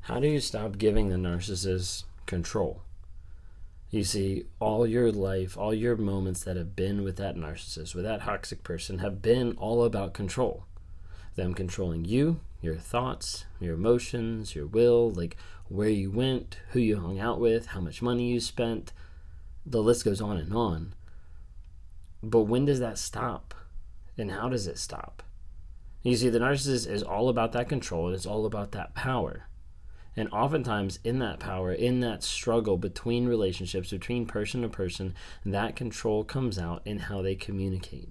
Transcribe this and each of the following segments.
How do you stop giving the narcissist control? You see, all your life, all your moments that have been with that narcissist, with that toxic person, have been all about control. Them controlling you, your thoughts, your emotions, your will, like where you went, who you hung out with, how much money you spent. The list goes on and on. But when does that stop? And how does it stop? You see, the narcissist is all about that control, and it's all about that power. And oftentimes in that power, in that struggle between relationships, between person to person, that control comes out in how they communicate.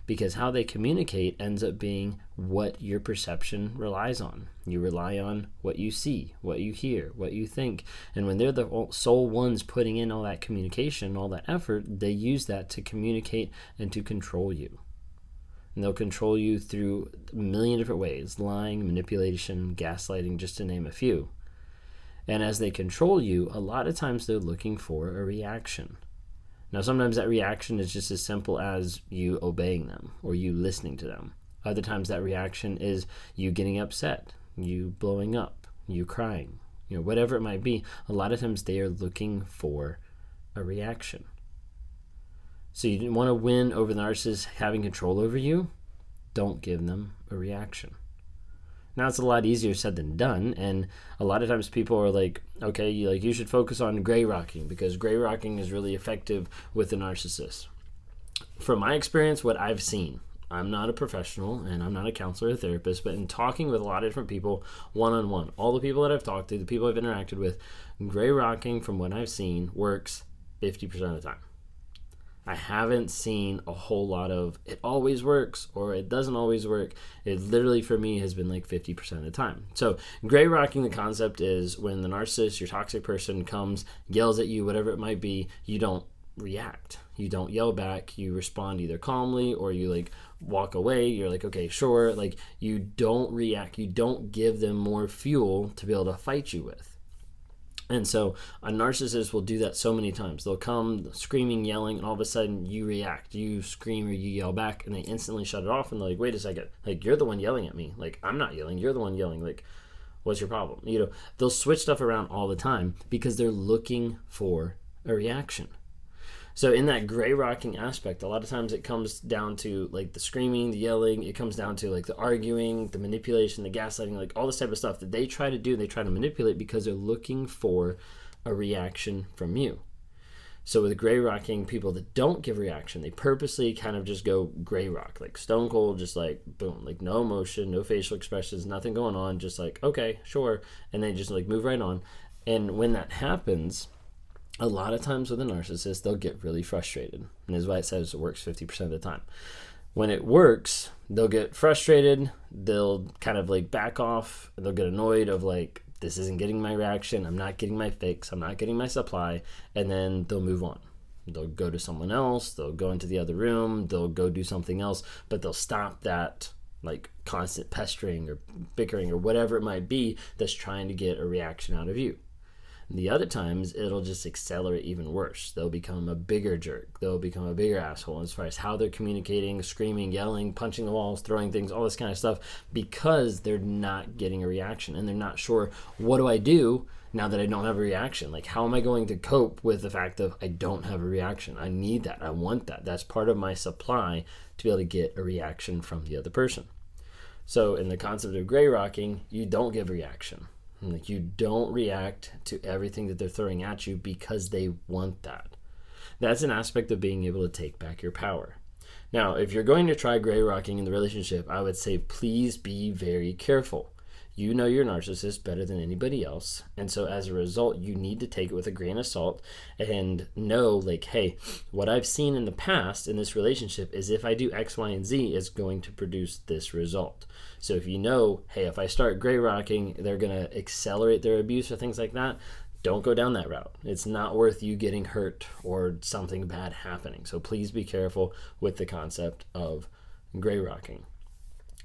Because how they communicate ends up being what your perception relies on. You rely on what you see, what you hear, what you think. And when they're the sole ones putting in all that communication, all that effort, they use that to communicate and to control you. And they'll control you through a million different ways: lying, manipulation, gaslighting, just to name a few. And as they control you, a lot of times they're looking for a reaction. Now, sometimes that reaction is just as simple as you obeying them or you listening to them. Other times that reaction is you getting upset, you blowing up, you crying, whatever it might be. A lot of times they are looking for a reaction. So you didn't want to win over the narcissist having control over you? Don't give them a reaction. Now, it's a lot easier said than done, and a lot of times people are like, okay, you should focus on gray rocking because gray rocking is really effective with the narcissist. From my experience, what I've seen, I'm not a professional and I'm not a counselor or therapist, but in talking with a lot of different people one-on-one, all the people that I've talked to, the people I've interacted with, gray rocking, from what I've seen, works 50% of the time. I haven't seen a whole lot of it always works or it doesn't always work. It literally for me has been like 50% of the time. So gray rocking, the concept is when the narcissist, your toxic person, comes, yells at you, whatever it might be, you don't react. You don't yell back. You respond either calmly or you walk away. You're like, okay, sure. You don't react. You don't give them more fuel to be able to fight you with. And so a narcissist will do that so many times. They'll come screaming, yelling, and all of a sudden you react. You scream or you yell back, and they instantly shut it off. And they're like, wait a second. You're the one yelling at me. I'm not yelling. You're the one yelling. What's your problem? They'll switch stuff around all the time because they're looking for a reaction. So in that gray rocking aspect, a lot of times it comes down to the screaming, the yelling. It comes down to the arguing, the manipulation, the gaslighting, all this type of stuff that they try to do. They try to manipulate because they're looking for a reaction from you. So with gray rocking, people that don't give reaction, they purposely kind of just go gray rock, stone cold, just boom, no emotion, no facial expressions, nothing going on, just okay, sure, and they just move right on. And when that happens, a lot of times with a narcissist, they'll get really frustrated. And that's why it says it works 50% of the time. When it works, they'll get frustrated. They'll kind of back off. They'll get annoyed of this isn't getting my reaction. I'm not getting my fix. I'm not getting my supply. And then they'll move on. They'll go to someone else. They'll go into the other room. They'll go do something else. But they'll stop that constant pestering or bickering or whatever it might be that's trying to get a reaction out of you. The other times, it'll just accelerate even worse. They'll become a bigger jerk. They'll become a bigger asshole as far as how they're communicating, screaming, yelling, punching the walls, throwing things, all this kind of stuff, because they're not getting a reaction and they're not sure, what do I do now that I don't have a reaction? How am I going to cope with the fact of I don't have a reaction? I need that. I want that. That's part of my supply to be able to get a reaction from the other person. So in the concept of gray rocking, you don't give a reaction. You don't react to everything that they're throwing at you because they want that. That's an aspect of being able to take back your power. Now, if you're going to try gray rocking in the relationship, I would say please be very careful. You know your narcissist better than anybody else. And so as a result, you need to take it with a grain of salt and know hey, what I've seen in the past in this relationship is if I do X, Y, and Z, it's going to produce this result. So if you know, hey, if I start gray rocking, they're going to accelerate their abuse or things like that, don't go down that route. It's not worth you getting hurt or something bad happening. So please be careful with the concept of gray rocking.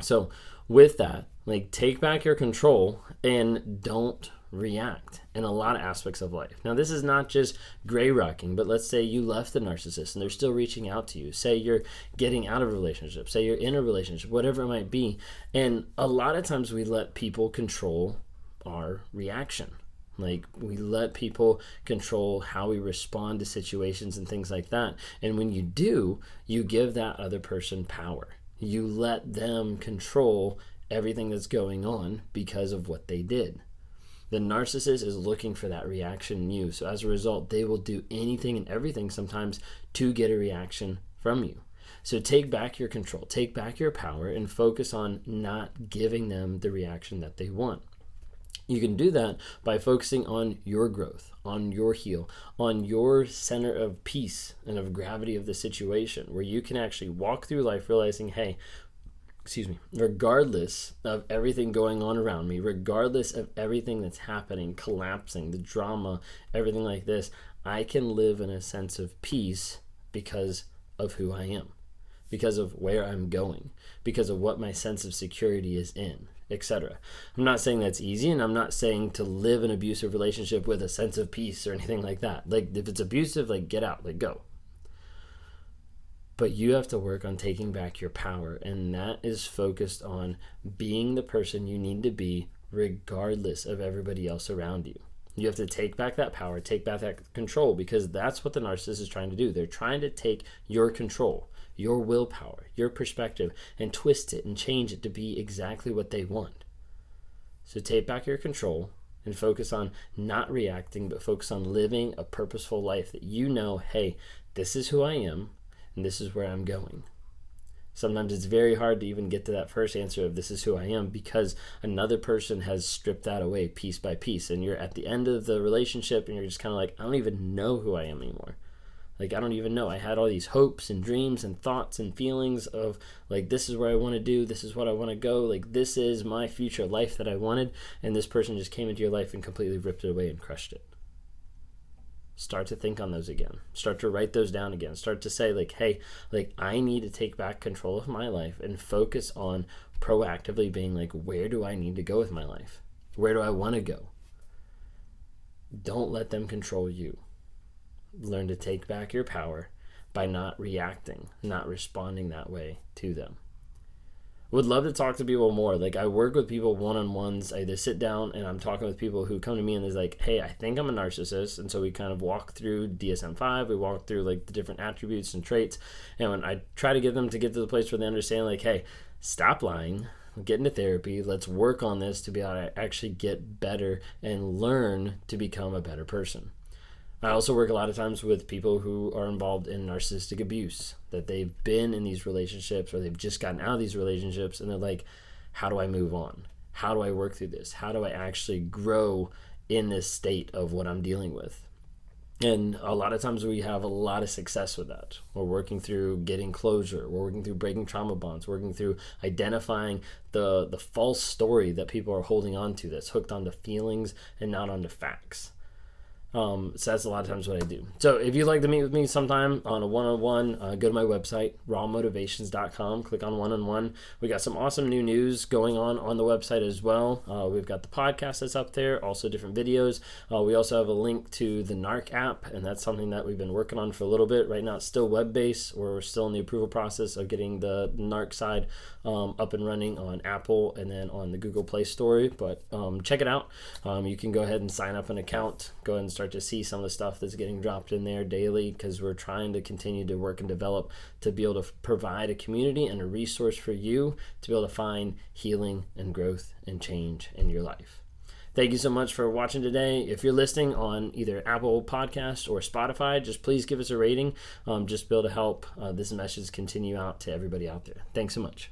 So with that, take back your control and don't react in a lot of aspects of life. Now, this is not just gray rocking, but let's say you left the narcissist and they're still reaching out to you. Say you're getting out of a relationship. Say you're in a relationship, whatever it might be. And a lot of times we let people control our reaction. Like, we let people control how we respond to situations and things like that. And when you do, you give that other person power. You let them control everything that's going on because of what they did. The narcissist is looking for that reaction in you. So as a result, they will do anything and everything sometimes to get a reaction from you. So take back your control, take back your power, and focus on not giving them the reaction that they want. You can do that by focusing on your growth, on your heal, on your center of peace and of gravity of the situation, where you can actually walk through life realizing, hey, regardless of everything going on around me, regardless of everything that's happening, collapsing, the drama, everything like this, I can live in a sense of peace because of who I am, because of where I'm going, because of what my sense of security is in, etc. I'm not saying that's easy, and I'm not saying to live an abusive relationship with a sense of peace or anything like that. Like, if it's abusive, like, get out, like, go. But you have to work on taking back your power, and that is focused on being the person you need to be regardless of everybody else around you. You have to take back that power, take back that control, because that's what the narcissist is trying to do. They're trying to take your control, your willpower, your perspective, and twist it and change it to be exactly what they want. So take back your control and focus on not reacting, but focus on living a purposeful life that you know, hey, this is who I am and this is where I'm going. Sometimes it's very hard to even get to that first answer of this is who I am, because another person has stripped that away piece by piece, and you're at the end of the relationship and you're just kind of like, I don't even know who I am anymore. Like, I don't even know. I had all these hopes and dreams and thoughts and feelings of, like, this is where I want to do, this is what I want to go, like, this is my future life that I wanted, and this person just came into your life and completely ripped it away and crushed it. Start to think on those again. Start to write those down again. Start to say, like, hey, like, I need to take back control of my life and focus on proactively being like, where do I need to go with my life? Where do I want to go? Don't let them control you. Learn to take back your power by not reacting, not responding that way to them. Would love to talk to people more. Like, I work with people one-on-ones. I either sit down and I'm talking with people who come to me and they're like, hey, I think I'm a narcissist. And so we kind of walk through DSM-5. We walk through like the different attributes and traits. And when I try to get them to get to the place where they understand, like, hey, stop lying, get into therapy. Let's work on this to be able to actually get better and learn to become a better person. I also work a lot of times with people who are involved in narcissistic abuse, that they've been in these relationships or they've just gotten out of these relationships, and they're like, how do I move on? How do I work through this? How do I actually grow in this state of what I'm dealing with? And a lot of times we have a lot of success with that. We're working through getting closure. We're working through breaking trauma bonds, working through identifying the false story that people are holding on to that's hooked onto feelings and not onto facts. So that's a lot of times what I do. So if you'd like to meet with me sometime on a one-on-one, go to my website, rawmotivations.com, click on one-on-one. We got some awesome new news going on the website as well. We've got the podcast that's up there, also different videos. We also have a link to the Narc app, and that's something that we've been working on for a little bit. Right now it's still web-based, or we're still in the approval process of getting the Narc side up and running on Apple and then on the Google Play Store. But check it out. You can go ahead and sign up an account, go ahead and start to see some of the stuff that's getting dropped in there daily, because we're trying to continue to work and develop to be able to provide a community and a resource for you to be able to find healing and growth and change in your life. Thank you so much for watching today. If you're listening on either Apple Podcasts or Spotify, just please give us a rating, just to be able to help this message continue out to everybody out there. Thanks so much.